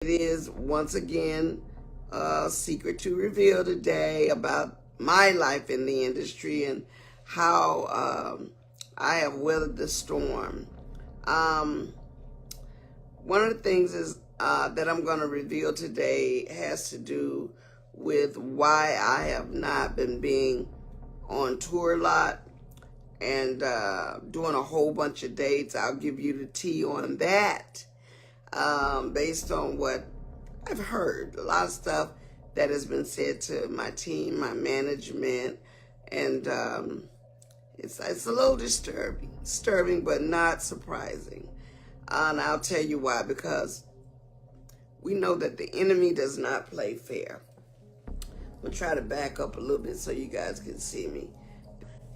It is once again a secret to reveal today about my life in the industry and how I have weathered the storm. One of the things is that I'm going to reveal today has to do with why I have not been being on tour a lot and doing a whole bunch of dates. I'll give you the tea on that. Based on what I've heard, a lot of stuff that has been said to my team, my management, and it's a little disturbing, but not surprising. And I'll tell you why, because we know that the enemy does not play fair. I'm gonna try to back up a little bit so you guys can see me.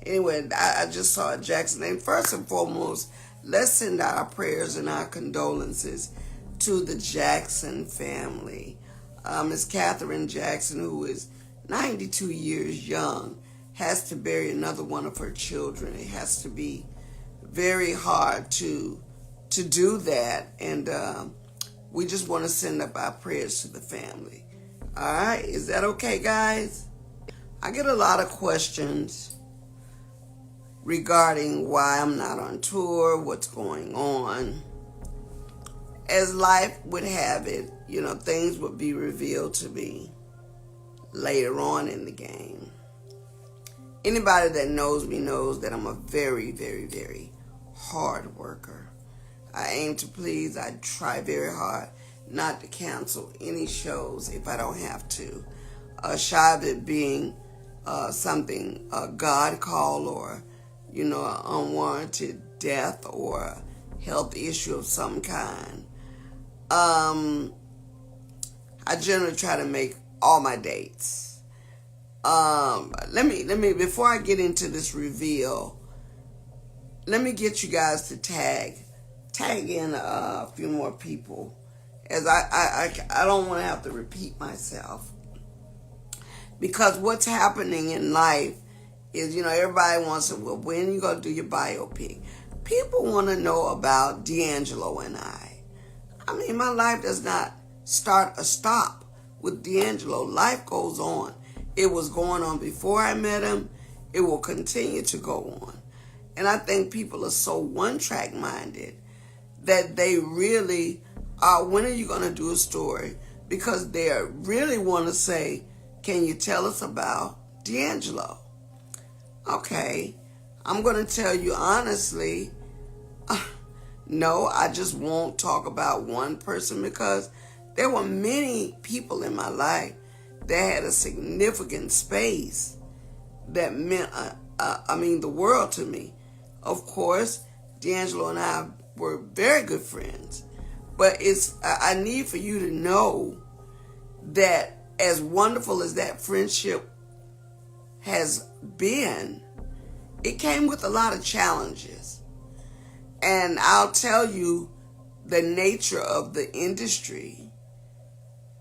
Anyway, I just saw Jackson, and first and foremost, let's send our prayers and our condolences to the Jackson family. Miss Catherine Jackson, who is 92 years young, has to bury another one of her children. It has to be very hard to do that, and we just want to send up our prayers to the family. All right, is that okay, guys? I get a lot of questions regarding why I'm not on tour, what's going on. As life would have it, things would be revealed to me later on in the game. Anybody that knows me knows that I'm a very, very, very hard worker. I aim to please. I try very hard not to cancel any shows if I don't have to. Shy of it being something God called, or an unwarranted death or a health issue of some kind. I generally try to make all my dates. Let me before I get into this reveal, let me get you guys to tag in a few more people, as I don't want to have to repeat myself, because what's happening in life is, everybody wants to, well, when are you going to do your biopic? People want to know about Deangelo and I. I mean, my life does not start or stop with Deangelo. Life goes on. It was going on before I met him. It will continue to go on. And I think people are so one-track minded that they really are, when are you going to do a story? Because they really want to say, can you tell us about Deangelo? Okay, I'm going to tell you honestly, no, I just won't talk about one person, because there were many people in my life that had a significant space that meant, the world to me. Of course, Deangelo and I were very good friends, but I need for you to know that as wonderful as that friendship has been, it came with a lot of challenges. And I'll tell you the nature of the industry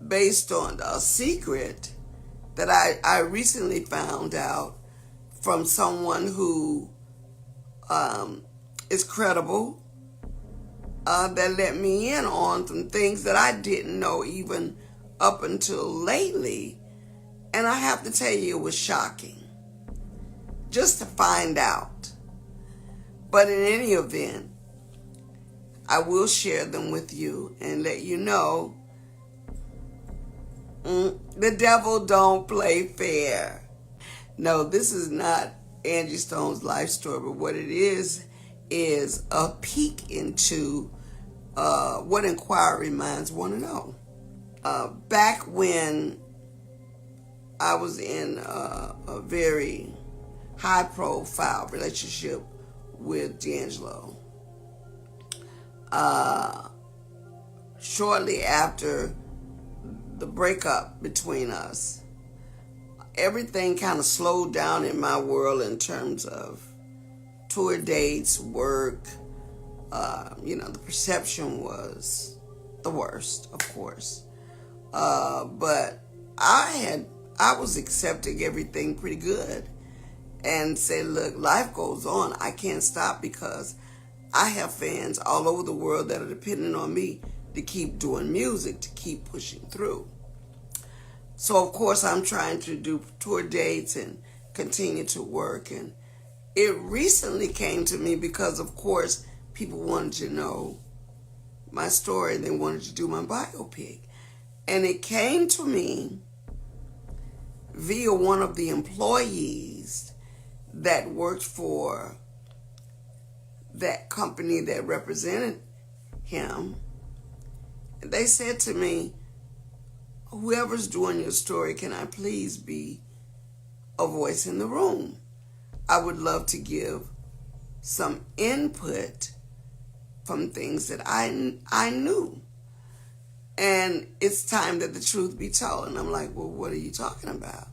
based on a secret that I recently found out from someone who is credible, that let me in on some things that I didn't know even up until lately. And I have to tell you, it was shocking just to find out. But in any event, I will share them with you and let you know the devil don't play fair. No, this is not Angie Stone's life story, but what it is a peek into what inquiry minds want to know. Back when I was in a very high-profile relationship with Deangelo, shortly after the breakup between us, everything kind of slowed down in my world in terms of tour dates, work. The perception was the worst, of course. But I was accepting everything pretty good and said, look, life goes on. I can't stop because I have fans all over the world that are depending on me to keep doing music, to keep pushing through. So, of course, I'm trying to do tour dates and continue to work. And it recently came to me because, of course, people wanted to know my story and they wanted to do my biopic. And it came to me via one of the employees that worked for that company that represented him. And they said to me, whoever's doing your story, can I please be a voice in the room? I would love to give some input from things that I knew. And it's time that the truth be told. And I'm like, well, what are you talking about?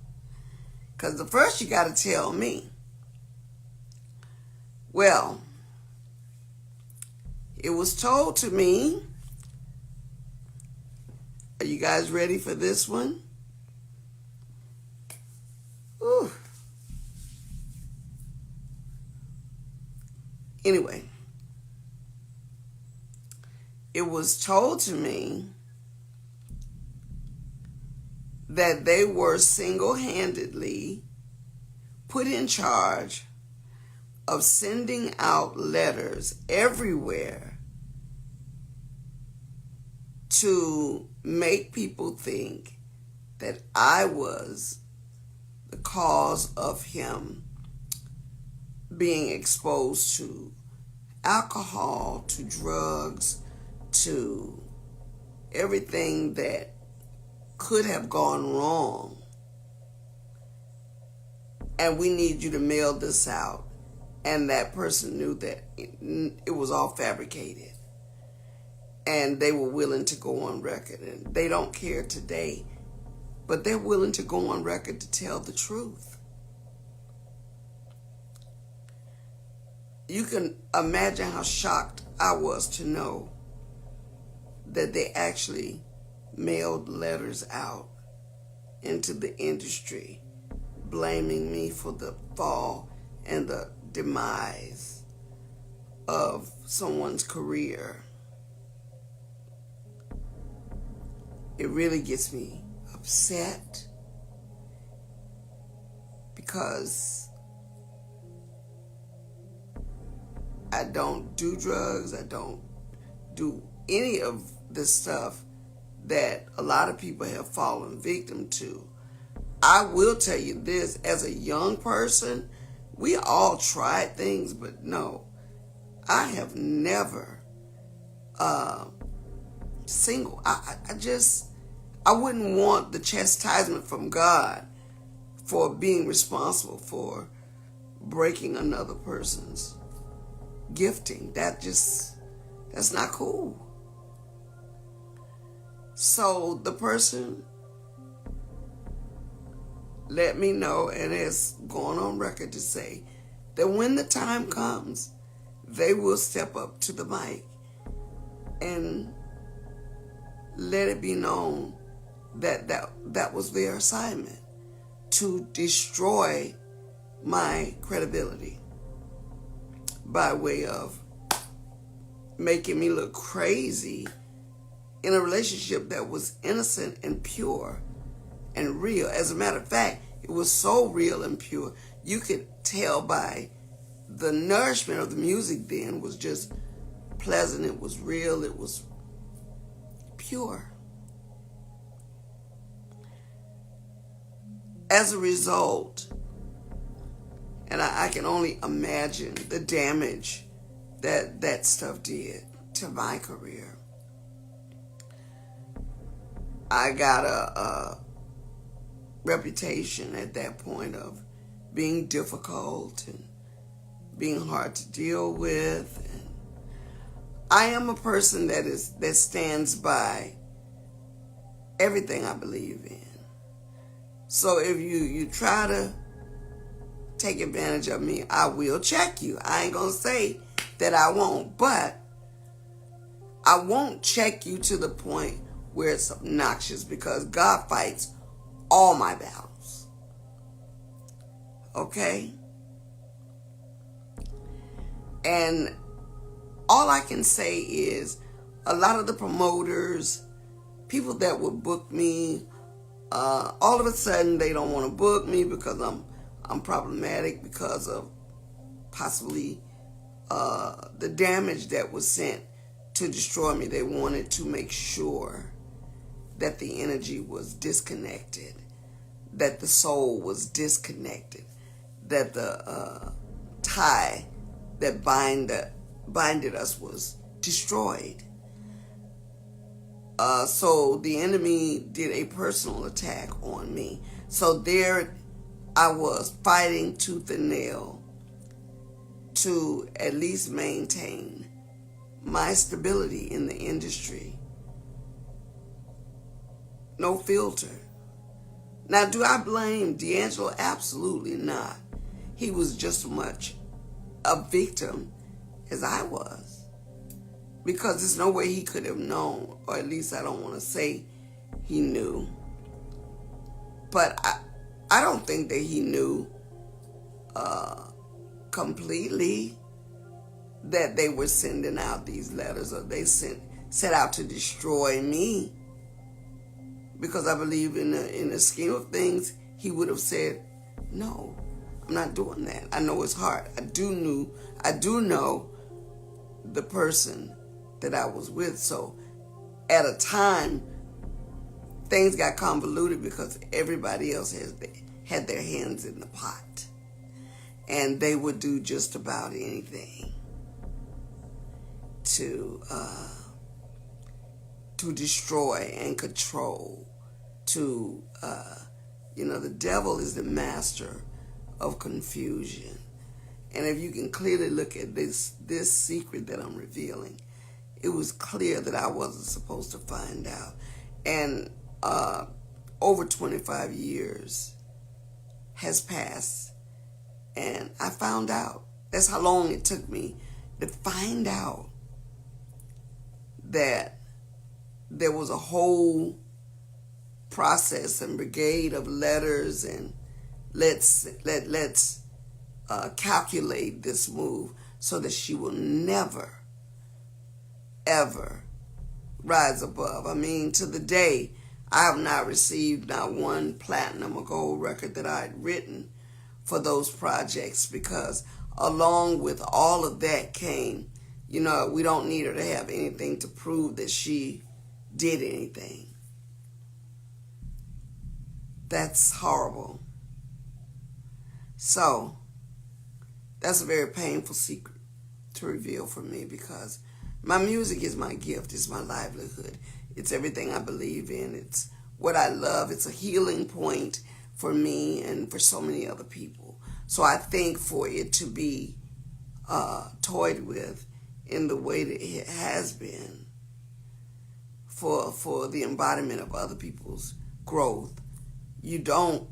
Because the first you got to tell me. Well, it was told to me. Are you guys ready for this one? Ooh. Anyway, it was told to me that they were single-handedly put in charge of sending out letters everywhere to make people think that I was the cause of him being exposed to alcohol, to drugs, to everything that could have gone wrong. And we need you to mail this out. And that person knew that it was all fabricated. And they were willing to go on record. And they don't care today, but they're willing to go on record to tell the truth. You can imagine how shocked I was to know that they actually mailed letters out into the industry, blaming me for the fall and the demise of someone's career. It really gets me upset because I don't do drugs. I don't do any of this stuff that a lot of people have fallen victim to. I will tell you this, as a young person, we all tried things, but no, I have never I wouldn't want the chastisement from God for being responsible for breaking another person's gifting. That's not cool. So the person let me know and has gone on record to say that when the time comes, they will step up to the mic and let it be known that was their assignment, to destroy my credibility by way of making me look crazy in a relationship that was innocent and pure and real. As a matter of fact, it was so real and pure, you could tell by the nourishment of the music then was just pleasant, it was real, it was pure. As a result, and I can only imagine the damage that stuff did to my career. I got a reputation at that point of being difficult and being hard to deal with. And I am a person that stands by everything I believe in. So if you try to take advantage of me, I will check you. I ain't gonna say that I won't, but I won't check you to the point where it's obnoxious, because God fights all my battles. Okay? And all I can say is a lot of the promoters, people that would book me, all of a sudden they don't want to book me because I'm problematic because of possibly the damage that was sent to destroy me. They wanted to make sure that the energy was disconnected, that the soul was disconnected, that the tie that binded us was destroyed. So the enemy did a personal attack on me. So there I was fighting tooth and nail to at least maintain my stability in the industry. No filter. Now, do I blame Deangelo? Absolutely not. He was just as much a victim as I was. Because there's no way he could have known, or at least I don't want to say he knew. But I don't think that he knew completely that they were sending out these letters, or they set out to destroy me. Because I believe in the scheme of things, he would have said, no, I'm not doing that. I know his heart. I do know the person that I was with. So at a time, things got convoluted because everybody else had their hands in the pot. And they would do just about anything to destroy and control. The devil is the master of confusion. And if you can clearly look at this secret that I'm revealing, it was clear that I wasn't supposed to find out. And over 25 years has passed, and I found out. That's how long it took me to find out that there was a whole process and brigade of letters, and let's calculate this move so that she will never, ever rise above. I mean, to the day, I have not received not one platinum or gold record that I had written for those projects, because along with all of that came, we don't need her to have anything to prove that she did anything. That's horrible. So, that's a very painful secret to reveal for me, because my music is my gift. It's my livelihood. It's everything I believe in. It's what I love. It's a healing point for me and for so many other people. So I think for it to be toyed with in the way that it has been for the embodiment of other people's growth, you don't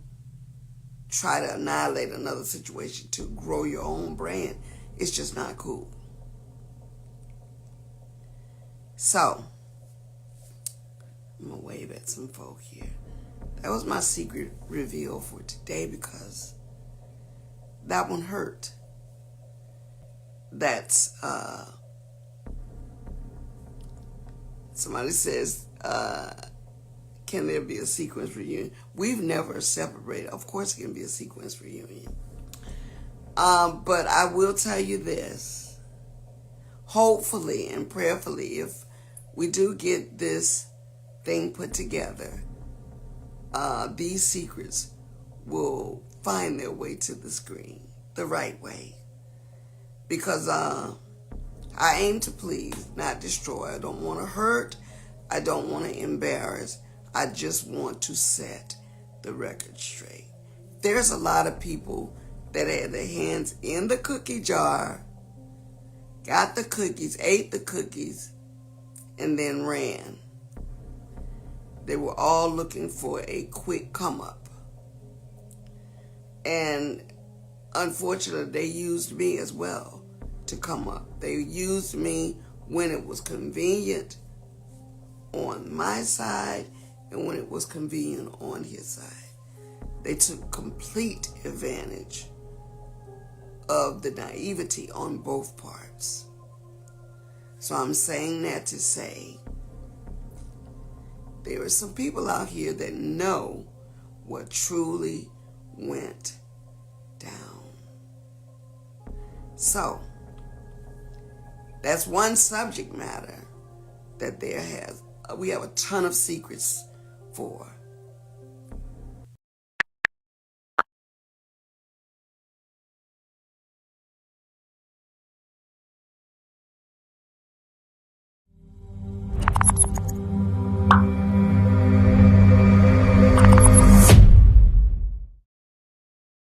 try to annihilate another situation to grow your own brand. It's just not cool. So, I'm going to wave at some folk here. That was my secret reveal for today, because that one hurt. That's, somebody says, can there be a sequence reunion? We've never separated. Of course it can be a sequence reunion. But I will tell you this. Hopefully and prayerfully, if we do get this thing put together, these secrets will find their way to the screen the right way. Because I aim to please, not destroy. I don't want to hurt. I don't want to embarrass. I just want to set the record straight. There's a lot of people that had their hands in the cookie jar, got the cookies, ate the cookies, and then ran. They were all looking for a quick come up. And unfortunately, they used me as well to come up. They used me when it was convenient on my side and when it was convenient on his side. They took complete advantage of the naivety on both parts. So I'm saying that to say there are some people out here that know what truly went down. So that's one subject matter that we have a ton of secrets for.